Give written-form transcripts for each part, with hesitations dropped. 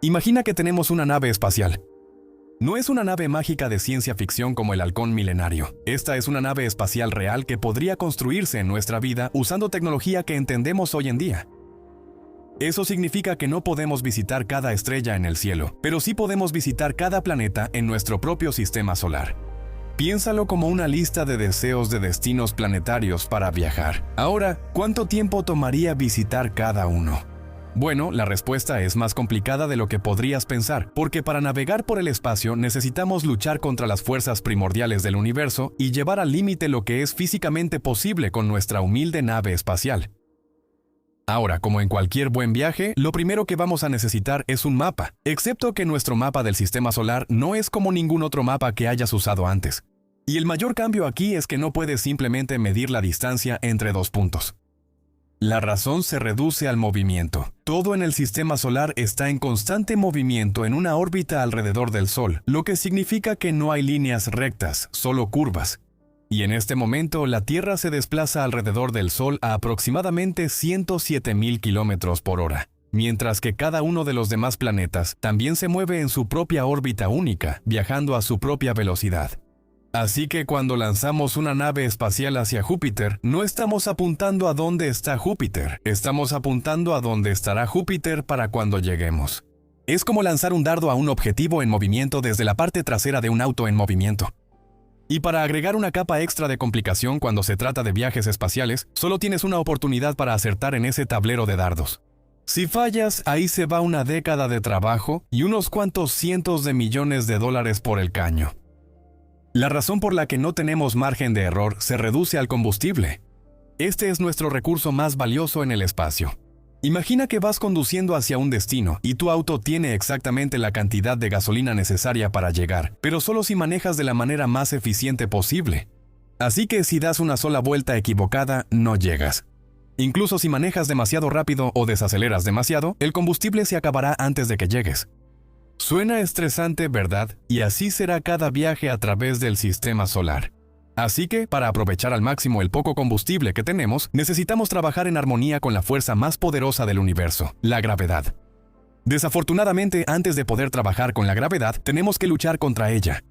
Imagina que tenemos una nave espacial. No es una nave mágica de ciencia ficción como el Halcón Milenario. Esta es una nave espacial real que podría construirse en nuestra vida usando tecnología que entendemos hoy en día. Eso significa que no podemos visitar cada estrella en el cielo, pero sí podemos visitar cada planeta en nuestro propio sistema solar. Piénsalo como una lista de deseos de destinos planetarios para viajar. Ahora, ¿cuánto tiempo tomaría visitar cada uno? Bueno, la respuesta es más complicada de lo que podrías pensar, porque para navegar por el espacio necesitamos luchar contra las fuerzas primordiales del universo y llevar al límite lo que es físicamente posible con nuestra humilde nave espacial. Ahora, como en cualquier buen viaje, lo primero que vamos a necesitar es un mapa, excepto que nuestro mapa del sistema solar no es como ningún otro mapa que hayas usado antes. Y el mayor cambio aquí es que no puedes simplemente medir la distancia entre dos puntos. La razón se reduce al movimiento. Todo en el sistema solar está en constante movimiento en una órbita alrededor del Sol, lo que significa que no hay líneas rectas, solo curvas. Y en este momento, la Tierra se desplaza alrededor del Sol a aproximadamente 107.000 kilómetros por hora, mientras que cada uno de los demás planetas también se mueve en su propia órbita única, viajando a su propia velocidad. Así que cuando lanzamos una nave espacial hacia Júpiter, no estamos apuntando a dónde está Júpiter, estamos apuntando a dónde estará Júpiter para cuando lleguemos. Es como lanzar un dardo a un objetivo en movimiento desde la parte trasera de un auto en movimiento. Y para agregar una capa extra de complicación cuando se trata de viajes espaciales, solo tienes una oportunidad para acertar en ese tablero de dardos. Si fallas, ahí se va una década de trabajo y unos cuantos cientos de millones de dólares por el caño. La razón por la que no tenemos margen de error se reduce al combustible. Este es nuestro recurso más valioso en el espacio. Imagina que vas conduciendo hacia un destino y tu auto tiene exactamente la cantidad de gasolina necesaria para llegar, pero solo si manejas de la manera más eficiente posible. Así que si das una sola vuelta equivocada, no llegas. Incluso si manejas demasiado rápido o desaceleras demasiado, el combustible se acabará antes de que llegues. Suena estresante, ¿verdad? Y así será cada viaje a través del sistema solar. Así que, para aprovechar al máximo el poco combustible que tenemos, necesitamos trabajar en armonía con la fuerza más poderosa del universo, la gravedad. Desafortunadamente, antes de poder trabajar con la gravedad, tenemos que luchar contra ella.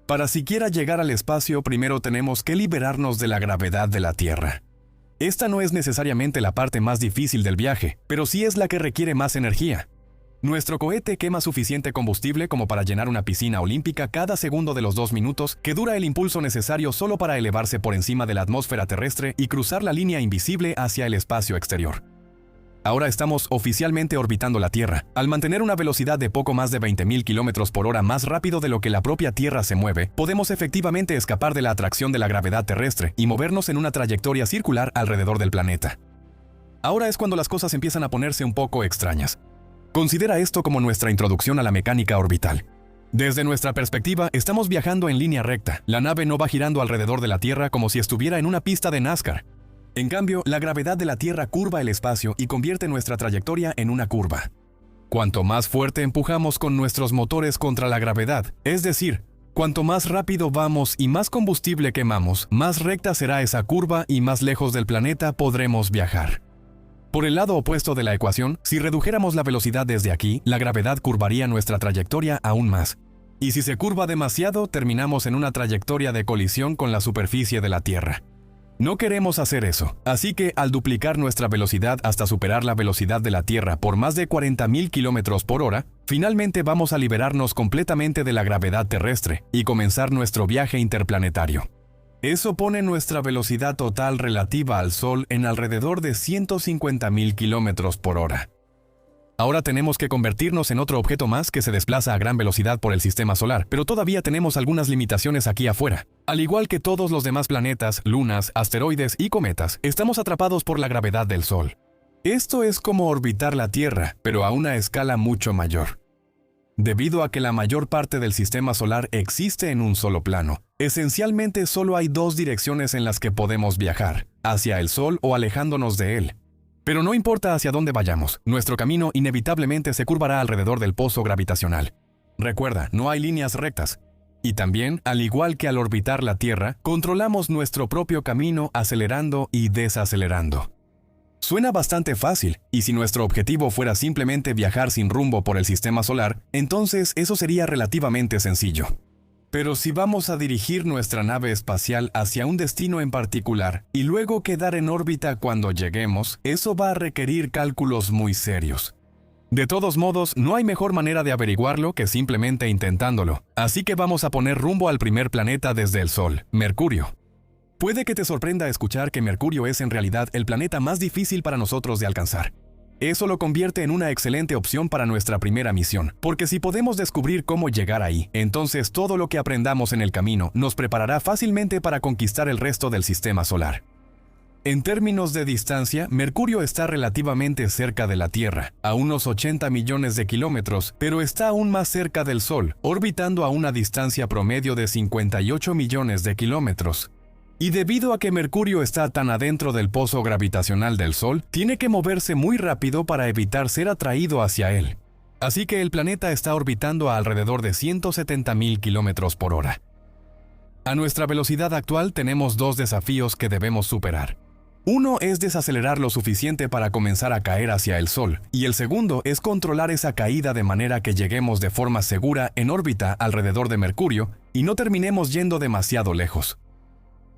Para siquiera llegar al espacio, primero tenemos que liberarnos de la gravedad de la Tierra. Esta no es necesariamente la parte más difícil del viaje, pero sí es la que requiere más energía. Nuestro cohete quema suficiente combustible como para llenar una piscina olímpica cada segundo de los 2 minutos, que dura el impulso necesario solo para elevarse por encima de la atmósfera terrestre y cruzar la línea invisible hacia el espacio exterior. Ahora estamos oficialmente orbitando la Tierra. Al mantener una velocidad de poco más de 20.000 kilómetros por hora más rápido de lo que la propia Tierra se mueve, podemos efectivamente escapar de la atracción de la gravedad terrestre y movernos en una trayectoria circular alrededor del planeta. Ahora es cuando las cosas empiezan a ponerse un poco extrañas. Considera esto como nuestra introducción a la mecánica orbital. Desde nuestra perspectiva, estamos viajando en línea recta. La nave no va girando alrededor de la Tierra como si estuviera en una pista de NASCAR. En cambio, la gravedad de la Tierra curva el espacio y convierte nuestra trayectoria en una curva. Cuanto más fuerte empujamos con nuestros motores contra la gravedad, es decir, cuanto más rápido vamos y más combustible quemamos, más recta será esa curva y más lejos del planeta podremos viajar. Por el lado opuesto de la ecuación, si redujéramos la velocidad desde aquí, la gravedad curvaría nuestra trayectoria aún más. Y si se curva demasiado, terminamos en una trayectoria de colisión con la superficie de la Tierra. No queremos hacer eso, así que al duplicar nuestra velocidad hasta superar la velocidad de la Tierra por más de 40.000 kilómetros por hora, finalmente vamos a liberarnos completamente de la gravedad terrestre y comenzar nuestro viaje interplanetario. Eso pone nuestra velocidad total relativa al Sol en alrededor de 150.000 kilómetros por hora. Ahora tenemos que convertirnos en otro objeto más que se desplaza a gran velocidad por el sistema solar, pero todavía tenemos algunas limitaciones aquí afuera. Al igual que todos los demás planetas, lunas, asteroides y cometas, estamos atrapados por la gravedad del Sol. Esto es como orbitar la Tierra, pero a una escala mucho mayor. Debido a que la mayor parte del sistema solar existe en un solo plano, esencialmente solo hay 2 direcciones en las que podemos viajar, hacia el Sol o alejándonos de él. Pero no importa hacia dónde vayamos, nuestro camino inevitablemente se curvará alrededor del pozo gravitacional. Recuerda, no hay líneas rectas. Y también, al igual que al orbitar la Tierra, controlamos nuestro propio camino acelerando y desacelerando. Suena bastante fácil, y si nuestro objetivo fuera simplemente viajar sin rumbo por el sistema solar, entonces eso sería relativamente sencillo. Pero si vamos a dirigir nuestra nave espacial hacia un destino en particular y luego quedar en órbita cuando lleguemos, eso va a requerir cálculos muy serios. De todos modos, no hay mejor manera de averiguarlo que simplemente intentándolo, así que vamos a poner rumbo al primer planeta desde el Sol, Mercurio. Puede que te sorprenda escuchar que Mercurio es en realidad el planeta más difícil para nosotros de alcanzar. Eso lo convierte en una excelente opción para nuestra primera misión, porque si podemos descubrir cómo llegar ahí, entonces todo lo que aprendamos en el camino nos preparará fácilmente para conquistar el resto del sistema solar. En términos de distancia, Mercurio está relativamente cerca de la Tierra, a unos 80 millones de kilómetros, pero está aún más cerca del Sol, orbitando a una distancia promedio de 58 millones de kilómetros. Y debido a que Mercurio está tan adentro del pozo gravitacional del Sol, tiene que moverse muy rápido para evitar ser atraído hacia él. Así que el planeta está orbitando a alrededor de 170.000 kilómetros por hora. A nuestra velocidad actual tenemos dos desafíos que debemos superar. Uno es desacelerar lo suficiente para comenzar a caer hacia el Sol, y el segundo es controlar esa caída de manera que lleguemos de forma segura en órbita alrededor de Mercurio y no terminemos yendo demasiado lejos.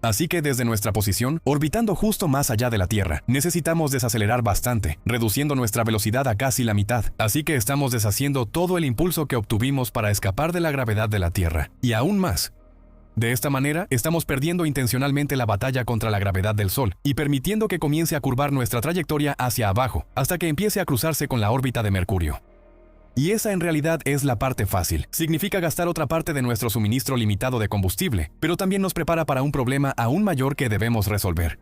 Así que desde nuestra posición, orbitando justo más allá de la Tierra, necesitamos desacelerar bastante, reduciendo nuestra velocidad a casi la mitad. Así que estamos deshaciendo todo el impulso que obtuvimos para escapar de la gravedad de la Tierra, y aún más. De esta manera, estamos perdiendo intencionalmente la batalla contra la gravedad del Sol y permitiendo que comience a curvar nuestra trayectoria hacia abajo, hasta que empiece a cruzarse con la órbita de Mercurio. Y esa en realidad es la parte fácil. Significa gastar otra parte de nuestro suministro limitado de combustible, pero también nos prepara para un problema aún mayor que debemos resolver.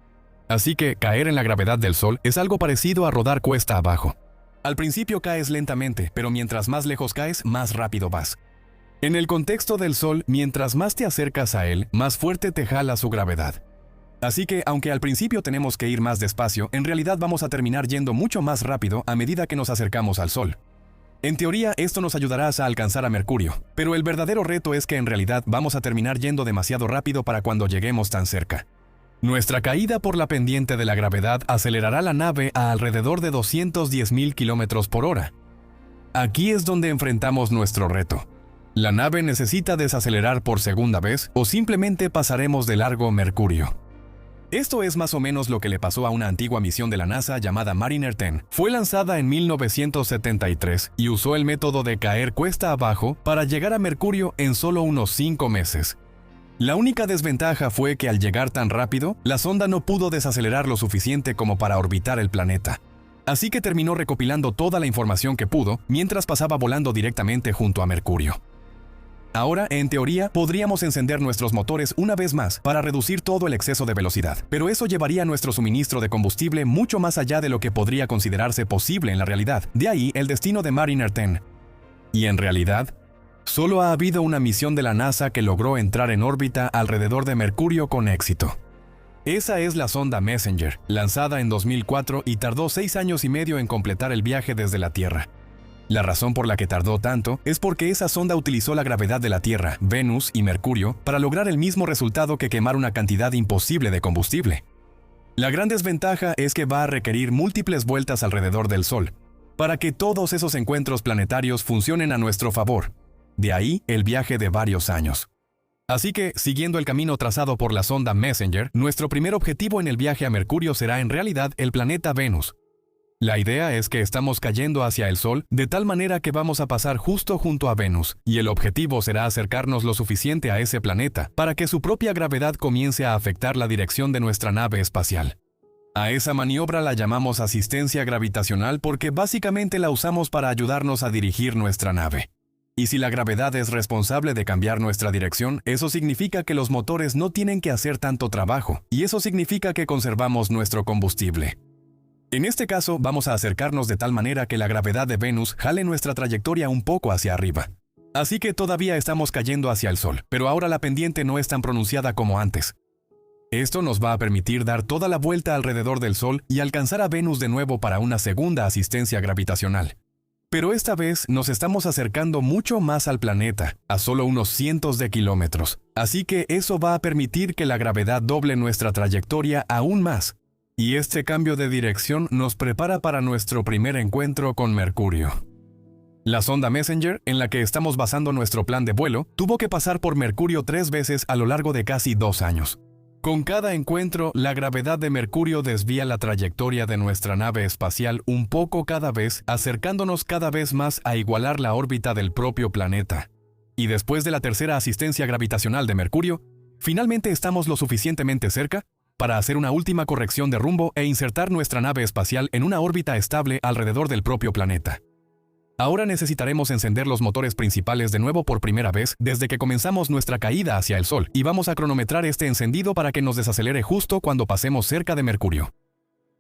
Así que caer en la gravedad del Sol es algo parecido a rodar cuesta abajo. Al principio caes lentamente, pero mientras más lejos caes, más rápido vas. En el contexto del Sol, mientras más te acercas a él, más fuerte te jala su gravedad. Así que, aunque al principio tenemos que ir más despacio, en realidad vamos a terminar yendo mucho más rápido a medida que nos acercamos al Sol. En teoría, esto nos ayudará a alcanzar a Mercurio, pero el verdadero reto es que en realidad vamos a terminar yendo demasiado rápido para cuando lleguemos tan cerca. Nuestra caída por la pendiente de la gravedad acelerará la nave a alrededor de 210.000 kilómetros por hora. Aquí es donde enfrentamos nuestro reto. La nave necesita desacelerar por segunda vez o simplemente pasaremos de largo Mercurio. Esto es más o menos lo que le pasó a una antigua misión de la NASA llamada Mariner 10. Fue lanzada en 1973 y usó el método de caer cuesta abajo para llegar a Mercurio en solo unos 5 meses. La única desventaja fue que al llegar tan rápido, la sonda no pudo desacelerar lo suficiente como para orbitar el planeta. Así que terminó recopilando toda la información que pudo mientras pasaba volando directamente junto a Mercurio. Ahora, en teoría, podríamos encender nuestros motores una vez más para reducir todo el exceso de velocidad, pero eso llevaría nuestro suministro de combustible mucho más allá de lo que podría considerarse posible en la realidad. De ahí el destino de Mariner 10. Y en realidad, solo ha habido una misión de la NASA que logró entrar en órbita alrededor de Mercurio con éxito. Esa es la sonda Messenger, lanzada en 2004 y tardó 6 años y medio en completar el viaje desde la Tierra. La razón por la que tardó tanto es porque esa sonda utilizó la gravedad de la Tierra, Venus y Mercurio para lograr el mismo resultado que quemar una cantidad imposible de combustible. La gran desventaja es que va a requerir múltiples vueltas alrededor del Sol, para que todos esos encuentros planetarios funcionen a nuestro favor. De ahí el viaje de varios años. Así que, siguiendo el camino trazado por la sonda Messenger, nuestro primer objetivo en el viaje a Mercurio será en realidad el planeta Venus. La idea es que estamos cayendo hacia el Sol de tal manera que vamos a pasar justo junto a Venus, y el objetivo será acercarnos lo suficiente a ese planeta para que su propia gravedad comience a afectar la dirección de nuestra nave espacial. A esa maniobra la llamamos asistencia gravitacional porque básicamente la usamos para ayudarnos a dirigir nuestra nave. Y si la gravedad es responsable de cambiar nuestra dirección, eso significa que los motores no tienen que hacer tanto trabajo, y eso significa que conservamos nuestro combustible. En este caso, vamos a acercarnos de tal manera que la gravedad de Venus jale nuestra trayectoria un poco hacia arriba. Así que todavía estamos cayendo hacia el Sol, pero ahora la pendiente no es tan pronunciada como antes. Esto nos va a permitir dar toda la vuelta alrededor del Sol y alcanzar a Venus de nuevo para una segunda asistencia gravitacional. Pero esta vez nos estamos acercando mucho más al planeta, a solo unos cientos de kilómetros. Así que eso va a permitir que la gravedad doble nuestra trayectoria aún más. Y este cambio de dirección nos prepara para nuestro primer encuentro con Mercurio. La sonda Messenger, en la que estamos basando nuestro plan de vuelo, tuvo que pasar por Mercurio 3 veces a lo largo de casi 2 años. Con cada encuentro, la gravedad de Mercurio desvía la trayectoria de nuestra nave espacial un poco cada vez, acercándonos cada vez más a igualar la órbita del propio planeta. Y después de la tercera asistencia gravitacional de Mercurio, finalmente estamos lo suficientemente cerca para hacer una última corrección de rumbo e insertar nuestra nave espacial en una órbita estable alrededor del propio planeta. Ahora necesitaremos encender los motores principales de nuevo por primera vez desde que comenzamos nuestra caída hacia el Sol, y vamos a cronometrar este encendido para que nos desacelere justo cuando pasemos cerca de Mercurio.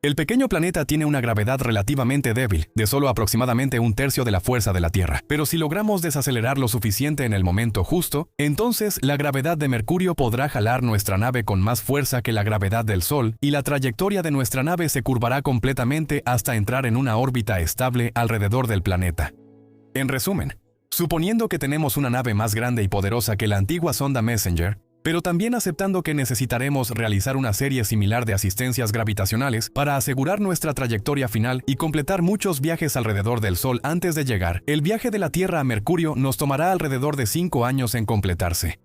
El pequeño planeta tiene una gravedad relativamente débil, de solo aproximadamente 1/3 de la fuerza de la Tierra, pero si logramos desacelerar lo suficiente en el momento justo, entonces la gravedad de Mercurio podrá jalar nuestra nave con más fuerza que la gravedad del Sol, y la trayectoria de nuestra nave se curvará completamente hasta entrar en una órbita estable alrededor del planeta. En resumen, suponiendo que tenemos una nave más grande y poderosa que la antigua sonda Messenger, pero también aceptando que necesitaremos realizar una serie similar de asistencias gravitacionales para asegurar nuestra trayectoria final y completar muchos viajes alrededor del Sol antes de llegar, el viaje de la Tierra a Mercurio nos tomará alrededor de 5 años en completarse.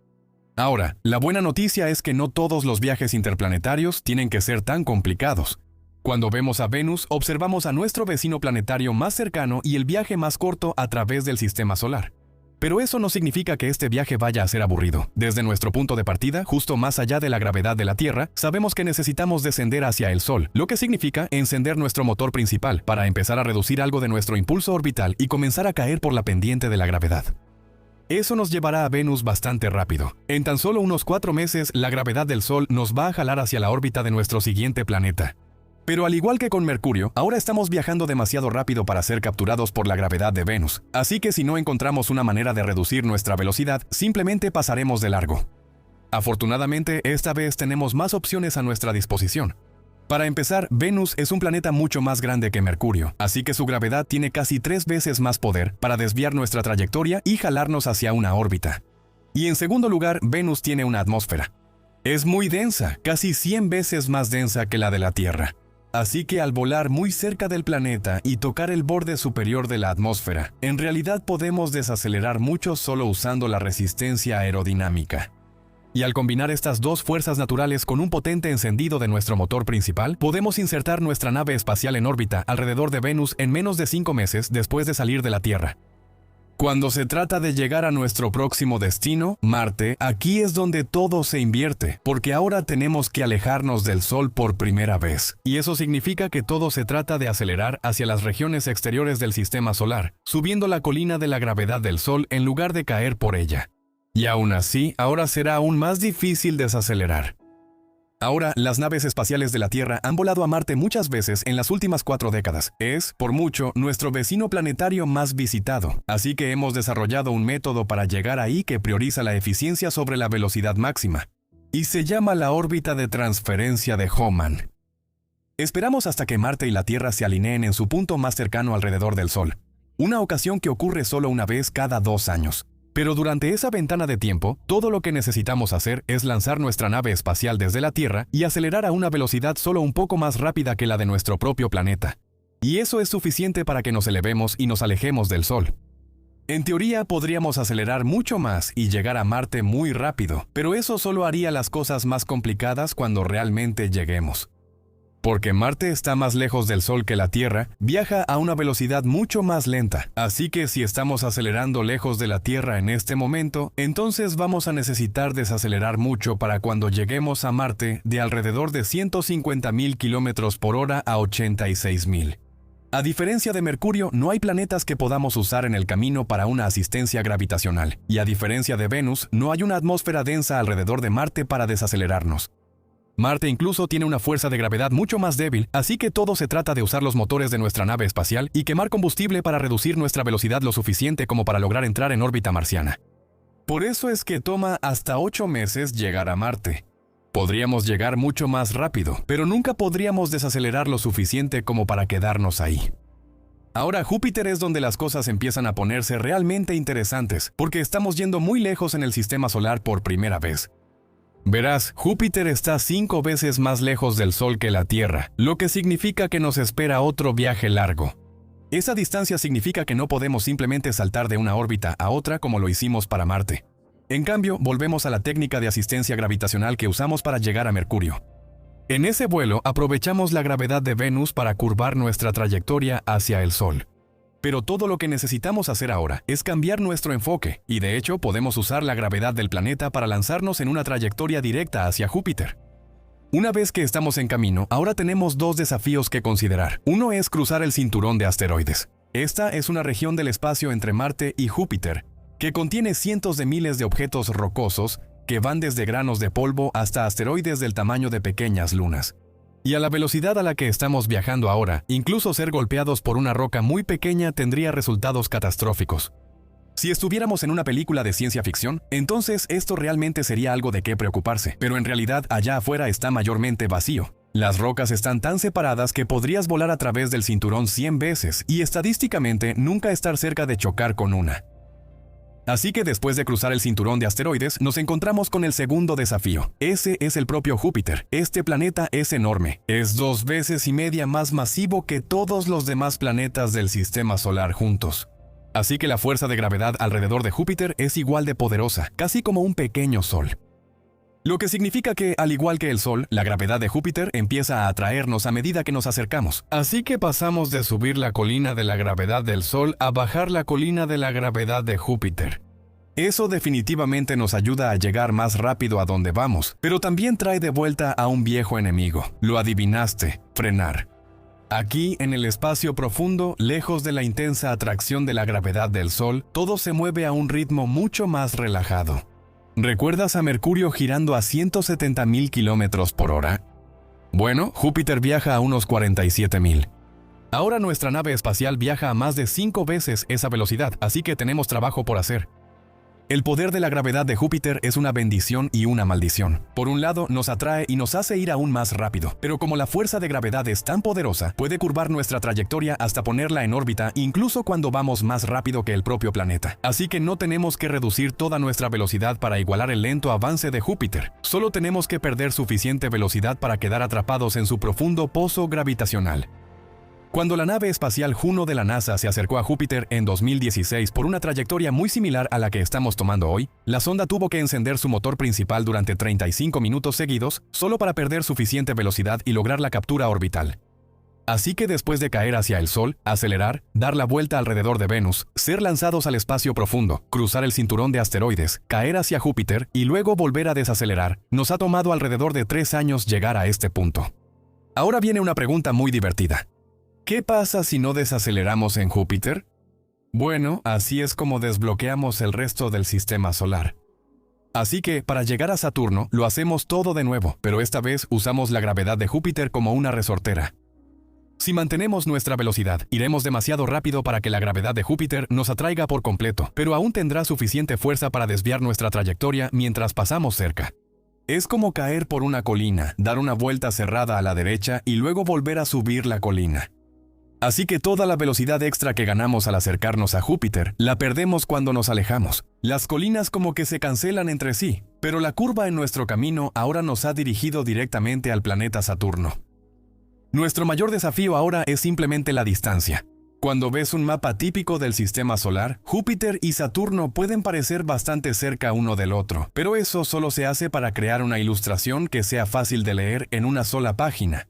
Ahora, la buena noticia es que no todos los viajes interplanetarios tienen que ser tan complicados. Cuando vemos a Venus, observamos a nuestro vecino planetario más cercano y el viaje más corto a través del sistema solar. Pero eso no significa que este viaje vaya a ser aburrido. Desde nuestro punto de partida, justo más allá de la gravedad de la Tierra, sabemos que necesitamos descender hacia el Sol, lo que significa encender nuestro motor principal para empezar a reducir algo de nuestro impulso orbital y comenzar a caer por la pendiente de la gravedad. Eso nos llevará a Venus bastante rápido. En tan solo unos 4 meses, la gravedad del Sol nos va a jalar hacia la órbita de nuestro siguiente planeta. Pero al igual que con Mercurio, ahora estamos viajando demasiado rápido para ser capturados por la gravedad de Venus, así que si no encontramos una manera de reducir nuestra velocidad, simplemente pasaremos de largo. Afortunadamente, esta vez tenemos más opciones a nuestra disposición. Para empezar, Venus es un planeta mucho más grande que Mercurio, así que su gravedad tiene casi 3 veces más poder para desviar nuestra trayectoria y jalarnos hacia una órbita. Y en segundo lugar, Venus tiene una atmósfera. Es muy densa, casi 100 veces más densa que la de la Tierra. Así que al volar muy cerca del planeta y tocar el borde superior de la atmósfera, en realidad podemos desacelerar mucho solo usando la resistencia aerodinámica. Y al combinar estas dos fuerzas naturales con un potente encendido de nuestro motor principal, podemos insertar nuestra nave espacial en órbita alrededor de Venus en menos de 5 meses después de salir de la Tierra. Cuando se trata de llegar a nuestro próximo destino, Marte, aquí es donde todo se invierte, porque ahora tenemos que alejarnos del Sol por primera vez. Y eso significa que todo se trata de acelerar hacia las regiones exteriores del sistema solar, subiendo la colina de la gravedad del Sol en lugar de caer por ella. Y aún así, ahora será aún más difícil desacelerar. Ahora, las naves espaciales de la Tierra han volado a Marte muchas veces en las últimas 4 décadas. Es, por mucho, nuestro vecino planetario más visitado. Así que hemos desarrollado un método para llegar ahí que prioriza la eficiencia sobre la velocidad máxima. Y se llama la órbita de transferencia de Hohmann. Esperamos hasta que Marte y la Tierra se alineen en su punto más cercano alrededor del Sol. Una ocasión que ocurre solo una vez cada 2 años. Pero durante esa ventana de tiempo, todo lo que necesitamos hacer es lanzar nuestra nave espacial desde la Tierra y acelerar a una velocidad solo un poco más rápida que la de nuestro propio planeta. Y eso es suficiente para que nos elevemos y nos alejemos del Sol. En teoría, podríamos acelerar mucho más y llegar a Marte muy rápido, pero eso solo haría las cosas más complicadas cuando realmente lleguemos. Porque Marte está más lejos del Sol que la Tierra, viaja a una velocidad mucho más lenta. Así que si estamos acelerando lejos de la Tierra en este momento, entonces vamos a necesitar desacelerar mucho para cuando lleguemos a Marte de alrededor de 150.000 km/h a 86.000. A diferencia de Mercurio, no hay planetas que podamos usar en el camino para una asistencia gravitacional. Y a diferencia de Venus, no hay una atmósfera densa alrededor de Marte para desacelerarnos. Marte incluso tiene una fuerza de gravedad mucho más débil, así que todo se trata de usar los motores de nuestra nave espacial y quemar combustible para reducir nuestra velocidad lo suficiente como para lograr entrar en órbita marciana. Por eso es que toma hasta 8 meses llegar a Marte. Podríamos llegar mucho más rápido, pero nunca podríamos desacelerar lo suficiente como para quedarnos ahí. Ahora Júpiter es donde las cosas empiezan a ponerse realmente interesantes, porque estamos yendo muy lejos en el sistema solar por primera vez. Verás, Júpiter está 5 veces más lejos del Sol que la Tierra, lo que significa que nos espera otro viaje largo. Esa distancia significa que no podemos simplemente saltar de una órbita a otra como lo hicimos para Marte. En cambio, volvemos a la técnica de asistencia gravitacional que usamos para llegar a Mercurio. En ese vuelo, aprovechamos la gravedad de Venus para curvar nuestra trayectoria hacia el Sol. Pero todo lo que necesitamos hacer ahora es cambiar nuestro enfoque, y de hecho podemos usar la gravedad del planeta para lanzarnos en una trayectoria directa hacia Júpiter. Una vez que estamos en camino, ahora tenemos 2 desafíos que considerar. Uno es cruzar el cinturón de asteroides. Esta es una región del espacio entre Marte y Júpiter, que contiene cientos de miles de objetos rocosos que van desde granos de polvo hasta asteroides del tamaño de pequeñas lunas. Y a la velocidad a la que estamos viajando ahora, incluso ser golpeados por una roca muy pequeña tendría resultados catastróficos. Si estuviéramos en una película de ciencia ficción, entonces esto realmente sería algo de qué preocuparse, pero en realidad allá afuera está mayormente vacío. Las rocas están tan separadas que podrías volar a través del cinturón 100 veces y estadísticamente nunca estar cerca de chocar con una. Así que después de cruzar el cinturón de asteroides, nos encontramos con el segundo desafío. Ese es el propio Júpiter. Este planeta es enorme. Es 2,5 veces más masivo que todos los demás planetas del sistema solar juntos. Así que la fuerza de gravedad alrededor de Júpiter es igual de poderosa, casi como un pequeño sol. Lo que significa que, al igual que el Sol, la gravedad de Júpiter empieza a atraernos a medida que nos acercamos. Así que pasamos de subir la colina de la gravedad del Sol a bajar la colina de la gravedad de Júpiter. Eso definitivamente nos ayuda a llegar más rápido a donde vamos, pero también trae de vuelta a un viejo enemigo. Lo adivinaste, frenar. Aquí, en el espacio profundo, lejos de la intensa atracción de la gravedad del Sol, todo se mueve a un ritmo mucho más relajado. ¿Recuerdas a Mercurio girando a 170.000 kilómetros por hora? Bueno, Júpiter viaja a unos 47.000. Ahora nuestra nave espacial viaja a más de 5 veces esa velocidad, así que tenemos trabajo por hacer. El poder de la gravedad de Júpiter es una bendición y una maldición. Por un lado, nos atrae y nos hace ir aún más rápido, pero como la fuerza de gravedad es tan poderosa, puede curvar nuestra trayectoria hasta ponerla en órbita incluso cuando vamos más rápido que el propio planeta. Así que no tenemos que reducir toda nuestra velocidad para igualar el lento avance de Júpiter. Solo tenemos que perder suficiente velocidad para quedar atrapados en su profundo pozo gravitacional. Cuando la nave espacial Juno de la NASA se acercó a Júpiter en 2016 por una trayectoria muy similar a la que estamos tomando hoy, la sonda tuvo que encender su motor principal durante 35 minutos seguidos solo para perder suficiente velocidad y lograr la captura orbital. Así que después de caer hacia el Sol, acelerar, dar la vuelta alrededor de Venus, ser lanzados al espacio profundo, cruzar el cinturón de asteroides, caer hacia Júpiter y luego volver a desacelerar, nos ha tomado alrededor de 3 años llegar a este punto. Ahora viene una pregunta muy divertida. ¿Qué pasa si no desaceleramos en Júpiter? Bueno, así es como desbloqueamos el resto del sistema solar. Así que, para llegar a Saturno, lo hacemos todo de nuevo, pero esta vez usamos la gravedad de Júpiter como una resortera. Si mantenemos nuestra velocidad, iremos demasiado rápido para que la gravedad de Júpiter nos atraiga por completo, pero aún tendrá suficiente fuerza para desviar nuestra trayectoria mientras pasamos cerca. Es como caer por una colina, dar una vuelta cerrada a la derecha y luego volver a subir la colina. Así que toda la velocidad extra que ganamos al acercarnos a Júpiter, la perdemos cuando nos alejamos. Las colinas como que se cancelan entre sí, pero la curva en nuestro camino ahora nos ha dirigido directamente al planeta Saturno. Nuestro mayor desafío ahora es simplemente la distancia. Cuando ves un mapa típico del sistema solar, Júpiter y Saturno pueden parecer bastante cerca uno del otro, pero eso solo se hace para crear una ilustración que sea fácil de leer en una sola página.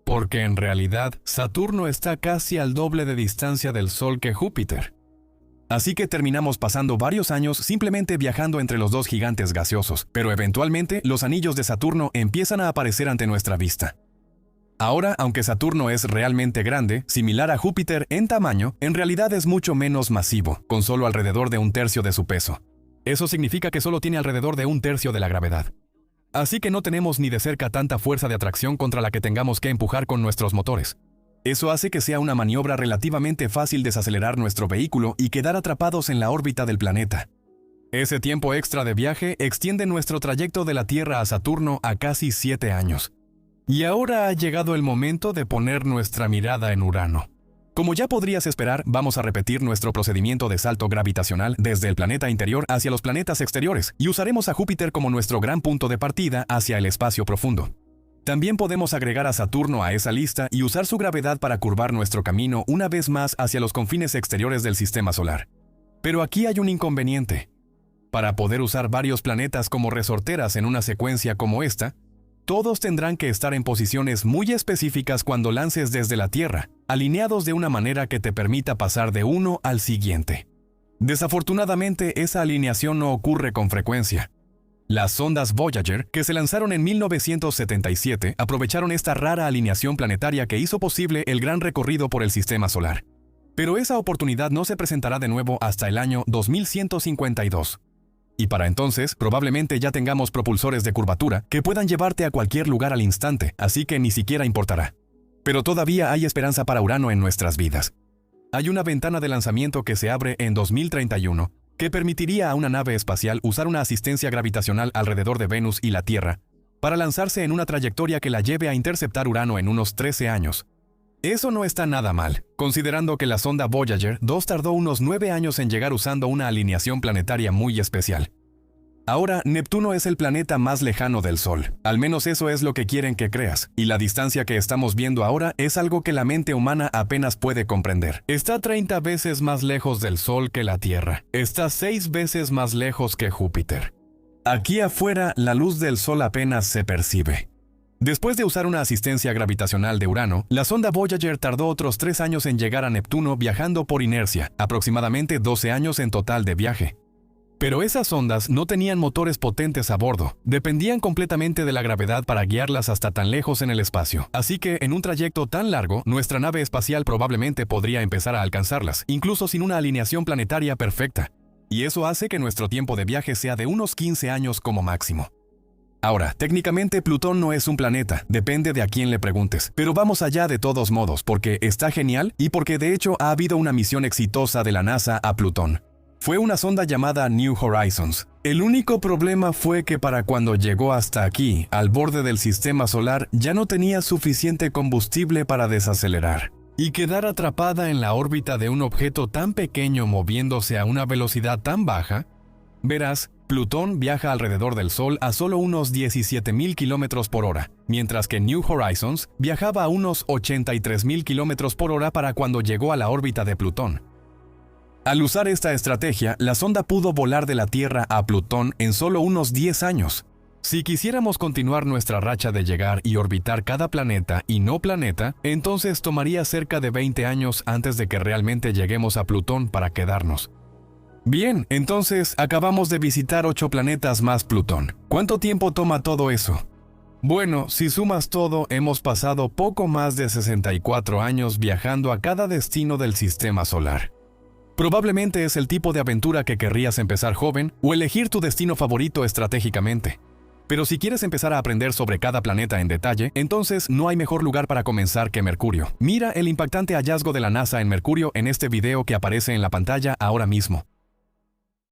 Porque en realidad, Saturno está casi al doble de distancia del Sol que Júpiter. Así que terminamos pasando varios años simplemente viajando entre los dos gigantes gaseosos, pero eventualmente los anillos de Saturno empiezan a aparecer ante nuestra vista. Ahora, aunque Saturno es realmente grande, similar a Júpiter en tamaño, en realidad es mucho menos masivo, con solo alrededor de 1/3 de su peso. Eso significa que solo tiene alrededor de 1/3 de la gravedad. Así que no tenemos ni de cerca tanta fuerza de atracción contra la que tengamos que empujar con nuestros motores. Eso hace que sea una maniobra relativamente fácil desacelerar nuestro vehículo y quedar atrapados en la órbita del planeta. Ese tiempo extra de viaje extiende nuestro trayecto de la Tierra a Saturno a casi 7 años. Y ahora ha llegado el momento de poner nuestra mirada en Urano. Como ya podrías esperar, vamos a repetir nuestro procedimiento de salto gravitacional desde el planeta interior hacia los planetas exteriores y usaremos a Júpiter como nuestro gran punto de partida hacia el espacio profundo. También podemos agregar a Saturno a esa lista y usar su gravedad para curvar nuestro camino una vez más hacia los confines exteriores del sistema solar. Pero aquí hay un inconveniente. Para poder usar varios planetas como resorteras en una secuencia como esta, todos tendrán que estar en posiciones muy específicas cuando lances desde la Tierra, alineados de una manera que te permita pasar de uno al siguiente. Desafortunadamente, esa alineación no ocurre con frecuencia. Las sondas Voyager, que se lanzaron en 1977, aprovecharon esta rara alineación planetaria que hizo posible el gran recorrido por el sistema solar. Pero esa oportunidad no se presentará de nuevo hasta el año 2152. Y para entonces, probablemente ya tengamos propulsores de curvatura que puedan llevarte a cualquier lugar al instante, así que ni siquiera importará. Pero todavía hay esperanza para Urano en nuestras vidas. Hay una ventana de lanzamiento que se abre en 2031, que permitiría a una nave espacial usar una asistencia gravitacional alrededor de Venus y la Tierra, para lanzarse en una trayectoria que la lleve a interceptar Urano en unos 13 años. Eso no está nada mal, considerando que la sonda Voyager 2 tardó unos 9 años en llegar usando una alineación planetaria muy especial. Ahora, Neptuno es el planeta más lejano del Sol, al menos eso es lo que quieren que creas, y la distancia que estamos viendo ahora es algo que la mente humana apenas puede comprender. Está 30 veces más lejos del Sol que la Tierra, está 6 veces más lejos que Júpiter. Aquí afuera, la luz del Sol apenas se percibe. Después de usar una asistencia gravitacional de Urano, la sonda Voyager tardó otros 3 años en llegar a Neptuno viajando por inercia, aproximadamente 12 años en total de viaje. Pero esas sondas no tenían motores potentes a bordo, dependían completamente de la gravedad para guiarlas hasta tan lejos en el espacio. Así que en un trayecto tan largo, nuestra nave espacial probablemente podría empezar a alcanzarlas, incluso sin una alineación planetaria perfecta. Y eso hace que nuestro tiempo de viaje sea de unos 15 años como máximo. Ahora, técnicamente Plutón no es un planeta, depende de a quién le preguntes, pero vamos allá de todos modos porque está genial y porque de hecho ha habido una misión exitosa de la NASA a Plutón. Fue una sonda llamada New Horizons. El único problema fue que para cuando llegó hasta aquí, al borde del sistema solar, ya no tenía suficiente combustible para desacelerar. Y quedar atrapada en la órbita de un objeto tan pequeño moviéndose a una velocidad tan baja. Verás, Plutón viaja alrededor del Sol a solo unos 17.000 km por hora, mientras que New Horizons viajaba a unos 83.000 km por hora para cuando llegó a la órbita de Plutón. Al usar esta estrategia, la sonda pudo volar de la Tierra a Plutón en solo unos 10 años. Si quisiéramos continuar nuestra racha de llegar y orbitar cada planeta y no planeta, entonces tomaría cerca de 20 años antes de que realmente lleguemos a Plutón para quedarnos. Bien, entonces acabamos de visitar 8 planetas más Plutón. ¿Cuánto tiempo toma todo eso? Bueno, si sumas todo, hemos pasado poco más de 64 años viajando a cada destino del sistema solar. Probablemente es el tipo de aventura que querrías empezar joven o elegir tu destino favorito estratégicamente. Pero si quieres empezar a aprender sobre cada planeta en detalle, entonces no hay mejor lugar para comenzar que Mercurio. Mira el impactante hallazgo de la NASA en Mercurio en este video que aparece en la pantalla ahora mismo.